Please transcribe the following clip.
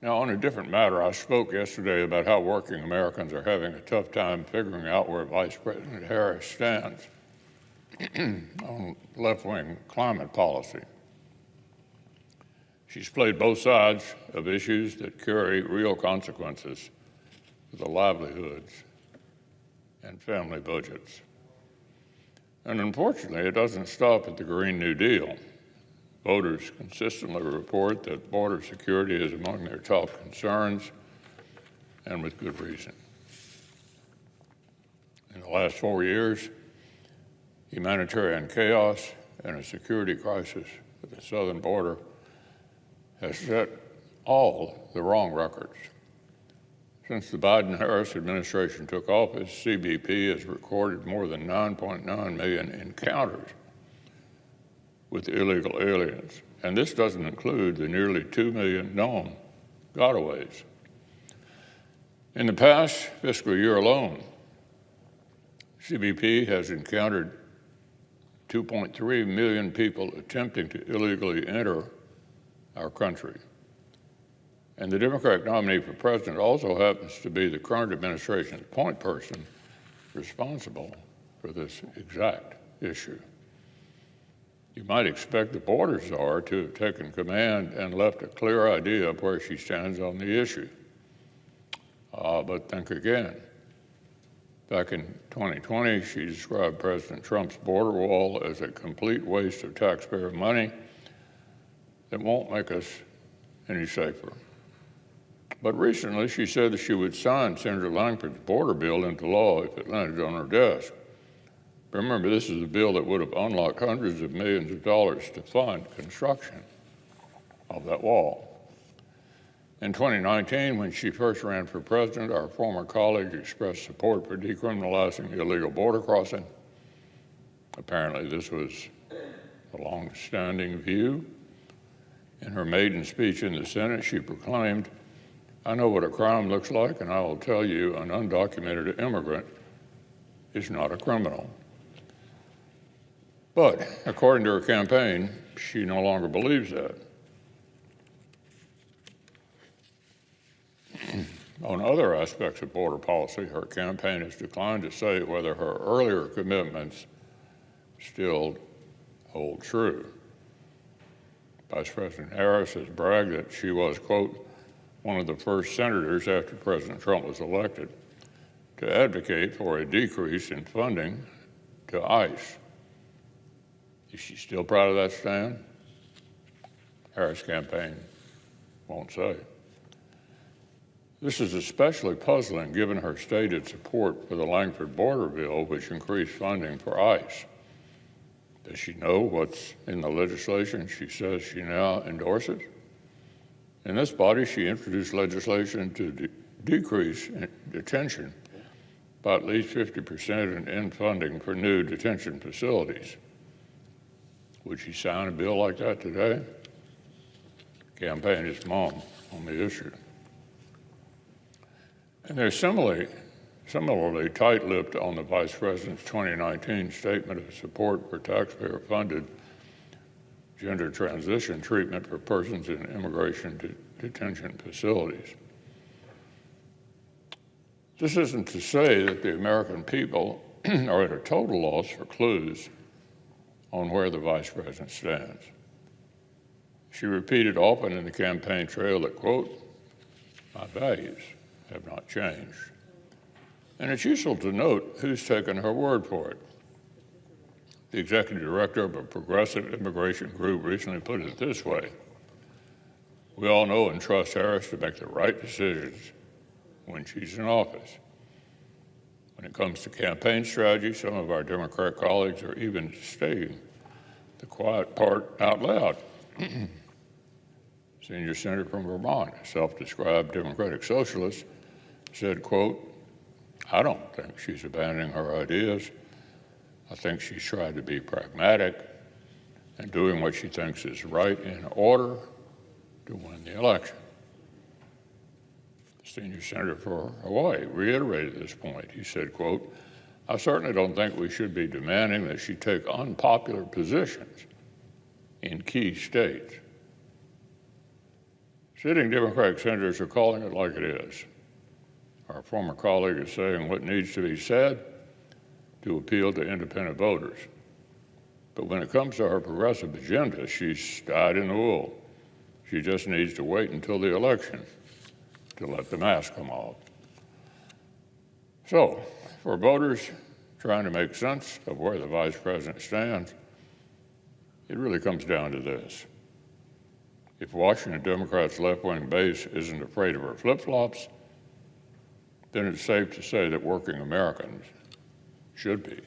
Now, on a different matter, I spoke yesterday about how working Americans are having a tough time figuring out where Vice President Harris stands on left-wing climate policy. She's played both sides of issues that carry real consequences for the livelihoods and family budgets. And unfortunately, it doesn't stop at the Green New Deal. Voters consistently report that border security is among their top concerns, and with good reason. In the last 4 years, humanitarian chaos and a security crisis at the southern border has set all the wrong records. Since the Biden-Harris administration took office, CBP has recorded more than 9.9 million encounters with illegal aliens, and this doesn't include the nearly 2 million known gotaways. In the past fiscal year alone, CBP has encountered 2.3 million people attempting to illegally enter our country. And the Democratic nominee for president also happens to be the current administration's point person responsible for this exact issue. You might expect the border czar to have taken command and left a clear idea of where she stands on the issue. But think again. Back in 2020, she described President Trump's border wall as a complete waste of taxpayer money that won't make us any safer. But recently, she said that she would sign Senator Langford's border bill into law if it landed on her desk. Remember, this is a bill that would have unlocked hundreds of millions of dollars to fund construction of that wall. In 2019, when she first ran for president, our former colleague expressed support for decriminalizing illegal border crossing. Apparently, this was a long-standing view. In her maiden speech in the Senate, she proclaimed, "I know what a crime looks like, and I will tell you an undocumented immigrant is not a criminal." But according to her campaign, she no longer believes that. On other aspects of border policy, her campaign has declined to say whether her earlier commitments still hold true. Vice President Harris has bragged that she was, quote, one of the first senators after President Trump was elected to advocate for a decrease in funding to ICE. Is she still proud of that stand? Harris' campaign won't say. This is especially puzzling given her stated support for the Langford border bill, which increased funding for ICE. Does she know what's in the legislation she says she now endorses? In this body, she introduced legislation to decrease detention by at least 50% and end funding for new detention facilities. Would she sign a bill like that today? Campaign is mum on the issue. And they're similarly tight-lipped on the Vice President's 2019 statement of support for taxpayer-funded gender transition treatment for persons in immigration detention facilities. This isn't to say that the American people are at a total loss for clues on where the Vice President stands. She repeated often in the campaign trail that, quote, "my values have not changed." And it's useful to note who's taken her word for it. The executive director of a progressive immigration group recently put it this way: "We all know and trust Harris to make the right decisions when she's in office." When it comes to campaign strategy, some of our Democrat colleagues are even stating the quiet part out loud. Senior senator from Vermont, a self-described Democratic socialist, said, quote, "I don't think she's abandoning her ideas. I think she's tried to be pragmatic and doing what she thinks is right in order to win the election." The senior senator for Hawaii reiterated this point. He said, quote, "I certainly don't think we should be demanding that she take unpopular positions in key states Sitting Democratic senators are calling it like it is. Our former colleague is saying what needs to be said to appeal to independent voters. But when it comes to her progressive agenda, she's dyed in the wool. She just needs to wait until the election to let the mask come off. So, for voters trying to make sense of where the Vice President stands, it really comes down to this. If Washington Democrats' left-wing base isn't afraid of her flip-flops, then it's safe to say that working Americans should be.